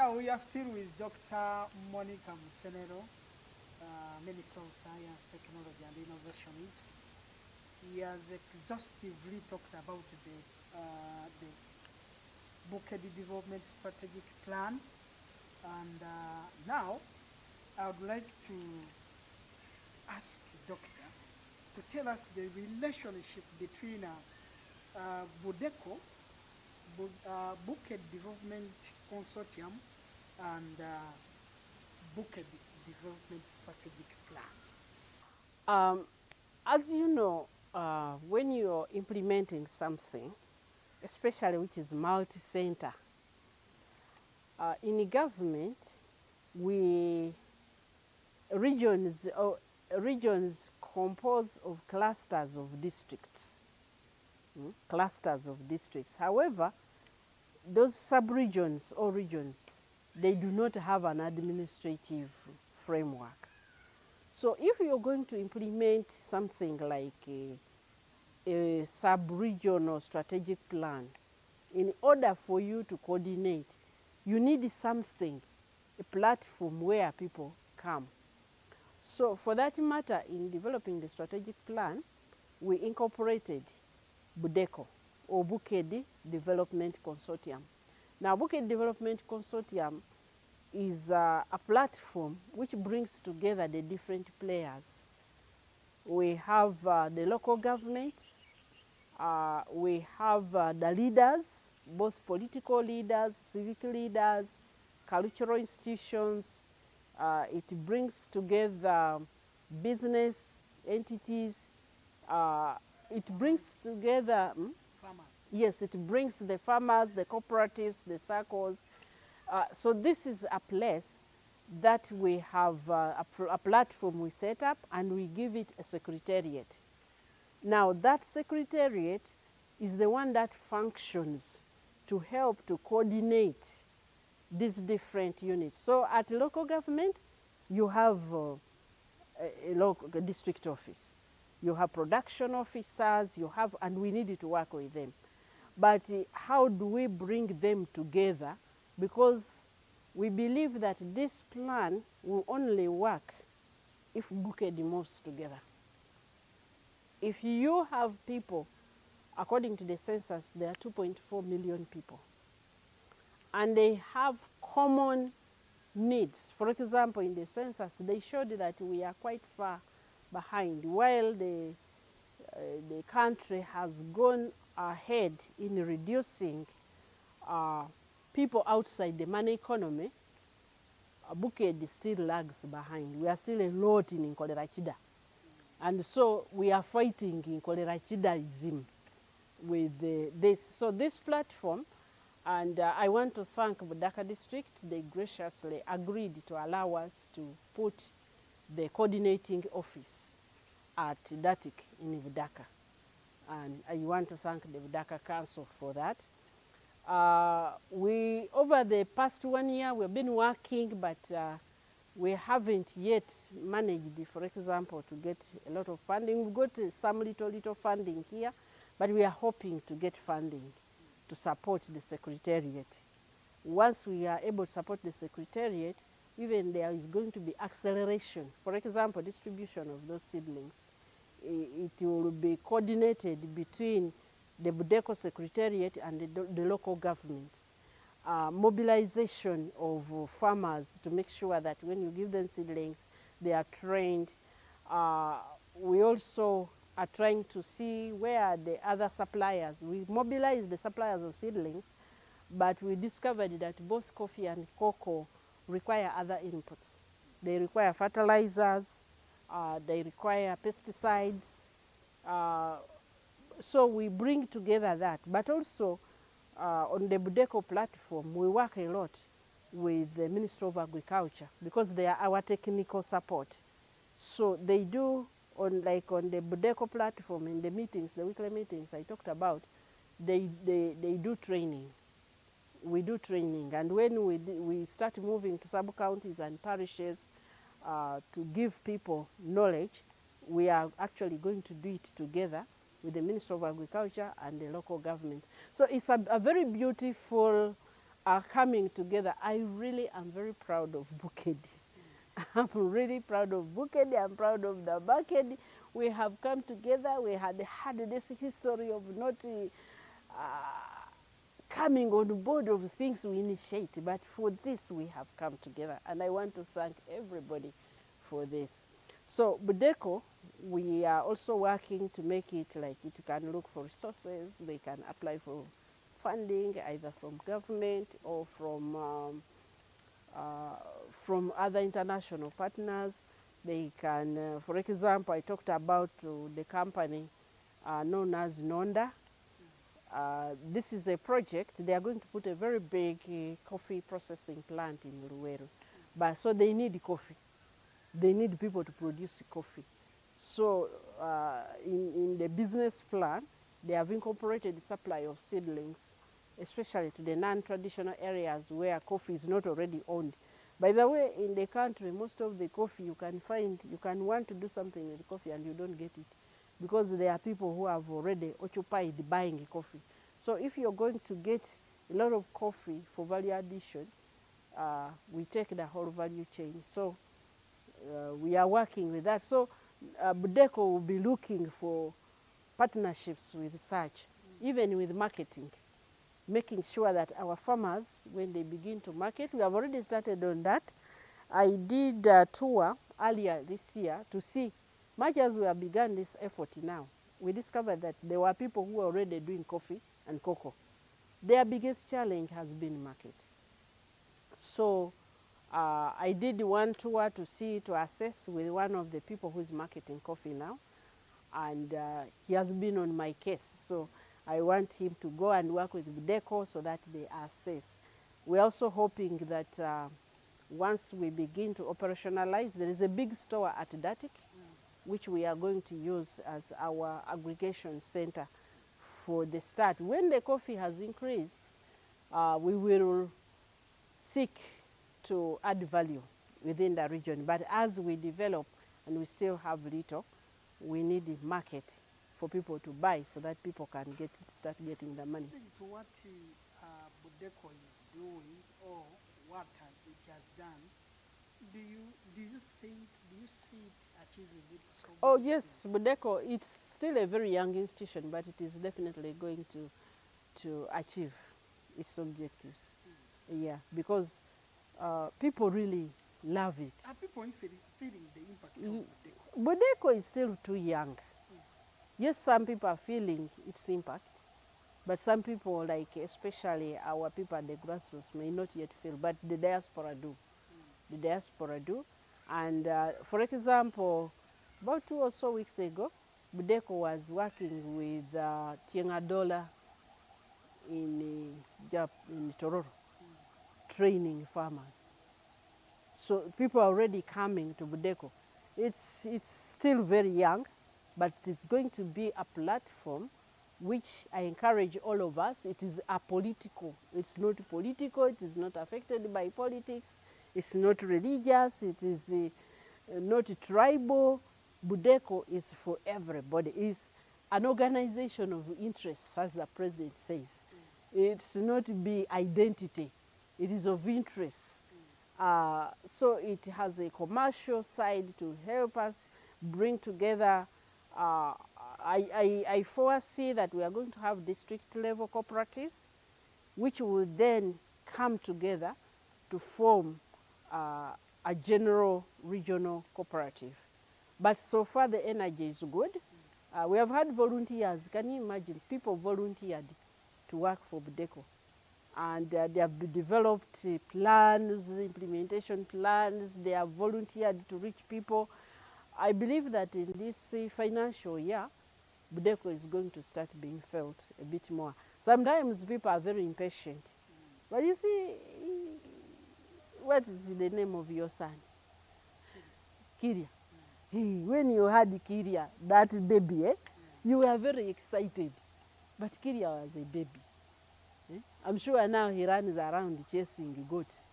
Yeah, we are still with Dr. Monica Musenero, Minister of Science, Technology and Innovations. He has exhaustively talked about the Bukedi Development Strategic Plan. And now I would like to ask Doctor to tell us the relationship between BUDECO, Bukedi Development Consortium, and Bukedi Development Strategic Plan. As you know, when you're implementing something, especially which is multi-center, in government, regions compose of clusters of districts. Clusters of districts. However, those sub-regions or regions, they do not have an administrative framework. So if you're going to implement something like a sub-regional strategic plan, in order for you to coordinate, you need something, a platform where people come. So for that matter, in developing the strategic plan, we incorporated BUDECO, or Bukedi Development Consortium. Now, Bukedi Development Consortium is a platform which brings together the different players. We have the local governments, we have the leaders, both political leaders, civic leaders, cultural institutions. It brings together business entities. It brings together, Farmers. yes, it brings the farmers, the cooperatives, the circles. So this is a place that we have a platform we set up, and we give it a secretariat. Now that secretariat is the one that functions to help to coordinate these different units. So at local government, you have a local district office. You have production officers, you have, and we need to work with them. But how do we bring them together? Because we believe that this plan will only work if Bukedi moves together. If you have people, according to the census, there are 2.4 million people, and they have common needs. For example, in the census, they showed that we are quite far behind, while the country has gone ahead in reducing people outside the money economy. Bukedi still lags behind. We are still a lot in Nkolerachida. And so we are fighting in Nkolerachidaism with this. So this platform, and I want to thank Budaka District. They graciously agreed to allow us to put the coordinating office at Datik in Budaka. And I want to thank the Budaka Council for that. We, over the past 1 year, we've been working, but we haven't yet managed, for example, to get a lot of funding. We've got some little funding here, but we are hoping to get funding to support the secretariat. Once we are able to support the secretariat, even there is going to be acceleration. For example, distribution of those seedlings. It will be coordinated between the BUDECO secretariat and the local governments. Mobilization of farmers to make sure that when you give them seedlings, they are trained. We also are trying to see where the other suppliers. We mobilize the suppliers of seedlings, but we discovered that both coffee and cocoa require other inputs. They require fertilizers, they require pesticides. So we bring together that, but also on the BUDECO platform, we work a lot with the Ministry of Agriculture because they are our technical support. So they do, on the BUDECO platform, in the meetings, the weekly meetings I talked about, they do training. We do training, and when we start moving to sub-counties and parishes to give people knowledge, we are actually going to do it together with the Ministry of Agriculture and the local government. So it's a very beautiful are coming together. I really am very proud of Bukedi. I'm really proud of Bukedi. I'm proud of the Bukedi. We have come together. We had this history of not coming on board of things we initiate, but for this we have come together. And I want to thank everybody for this. So BUDECO, we are also working to make it like it can look for resources. They can apply for funding either from government or from other international partners. They can, for example, I talked about the company known as Nonda. This is a project. They are going to put a very big coffee processing plant in Luweero. But so they need coffee. They need people to produce coffee. So in the business plan, they have incorporated the supply of seedlings, especially to the non-traditional areas where coffee is not already owned. By the way, in the country, most of the coffee you can find, you can want to do something with coffee and you don't get it, because there are people who have already occupied buying coffee. So if you're going to get a lot of coffee for value addition, we take the whole value chain. So we are working with that. So BUDECO will be looking for partnerships with such, even with marketing, making sure that our farmers, when they begin to market, we have already started on that. I did a tour earlier this year to see, much as we have begun this effort now, we discovered that there were people who were already doing coffee and cocoa. Their biggest challenge has been market. So I did one tour to see, to assess with one of the people who is marketing coffee now, and he has been on my case. So I want him to go and work with BUDECO so that they assess. We're also hoping that once we begin to operationalize, there is a big store at Datik, which we are going to use as our aggregation center for the start. When the coffee has increased, we will seek to add value within the region. But as we develop and we still have little, we need a market for people to buy so that people can start getting the money. To what BUDECO is doing or what it has done, do you see it achieving its objectives? Oh yes, BUDECO, it's still a very young institution, but it is definitely going to achieve its objectives. Yeah, because people really love it. Are people feeling the impact of BUDECO? BUDECO is still too young. Yes, some people are feeling its impact, but some people, like especially our people at the grassroots, may not yet feel, but the diaspora do. The diaspora do. And for example, about 2 or so weeks ago, BUDECO was working with Tiengadola in Tororo, training farmers. So people are already coming to BUDECO. It's still very young, but it's going to be a platform which I encourage all of us. It is apolitical. It's not political. It is not affected by politics. It's not religious. It is not tribal. BUDECO is for everybody. It's an organization of interests, as the president says. It's not be identity. It is of interest. So it has a commercial side to help us bring together. I foresee that we are going to have district level cooperatives, which will then come together to form a general regional cooperative. But so far the energy is good. We have had volunteers. Can you imagine? People volunteered to work for BUDECO. And they have developed plans, implementation plans. They have volunteered to reach people. I believe that in this financial year, BUDECO is going to start being felt a bit more. Sometimes people are very impatient. But you see, what is the name of your son? Kiria. When you had Kiria, that baby, you were very excited. But Kiria was a baby. I'm sure now he runs around chasing goats.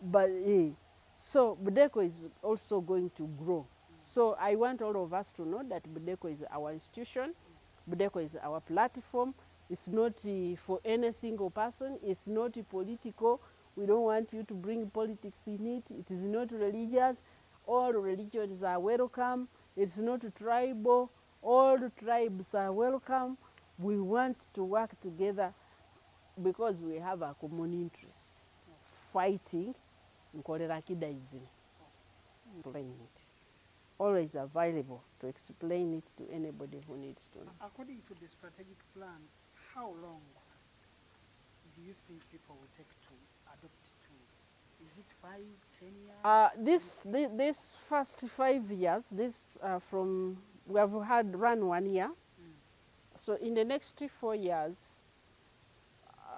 But so BUDECO is also going to grow. So I want all of us to know that BUDECO is our institution, BUDECO is our platform, It's not for any single person. It's not political. We don't want you to bring politics in it. It is not religious. All religions are welcome. It's not tribal. All tribes are welcome. We want to work together because we have a common interest. Fighting nkolerakidaism. Explain it. Always available to explain it to anybody who needs to know. According to the strategic plan, how long do you think people will take to adopt to? Is it 5, 10 years? This first 5 years, we have run 1 year. So in the next 4 years,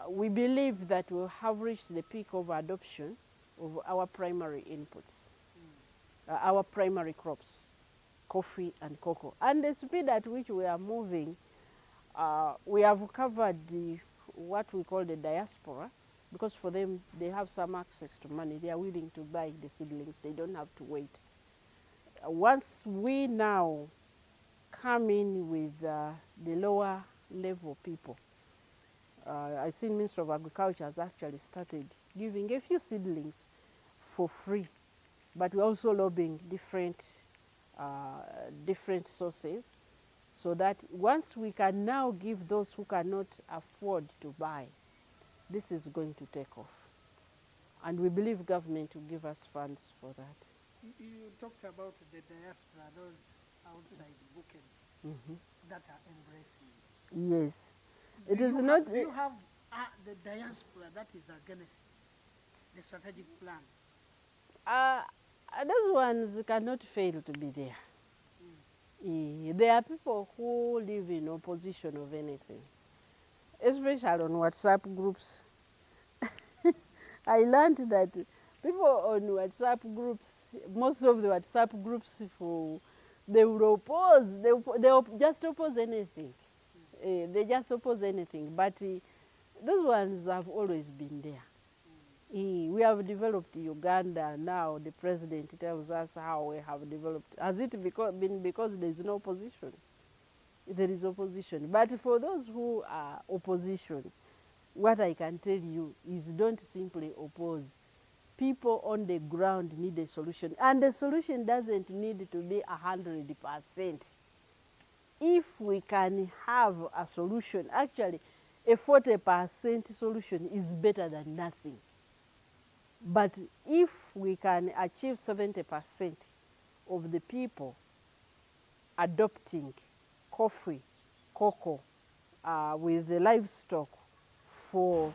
we believe that we'll have reached the peak of adoption of our primary inputs, our primary crops, coffee and cocoa. And the speed at which we are moving, we have covered what we call the diaspora, because for them, they have some access to money. They are willing to buy the seedlings. They don't have to wait. Once we now come in with the lower level people, I see Minister of Agriculture has actually started giving a few seedlings for free, but we're also lobbying different sources, so that once we can now give those who cannot afford to buy, this is going to take off. And we believe government will give us funds for that. You talked about the diaspora, those outside Bukedi that are embracing. Yes. It is not. Do you have the diaspora that is against the strategic plan? Those ones cannot fail to be there. There are people who live in opposition of anything, especially on WhatsApp groups. I learned that people on WhatsApp groups, most of the WhatsApp groups, they will oppose, they'll just oppose anything. They just oppose anything. But those ones have always been there. We have developed Uganda now. The president tells us how we have developed. Has it been because there is no opposition? There is opposition. But for those who are opposition, what I can tell you is don't simply oppose. People on the ground need a solution. And the solution doesn't need to be 100%. If we can have a solution, actually, a 40% solution is better than nothing. But if we can achieve 70% of the people adopting coffee, cocoa, with the livestock for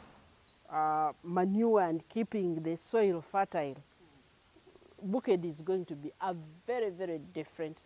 manure and keeping the soil fertile, Bukedi is going to be a very, very different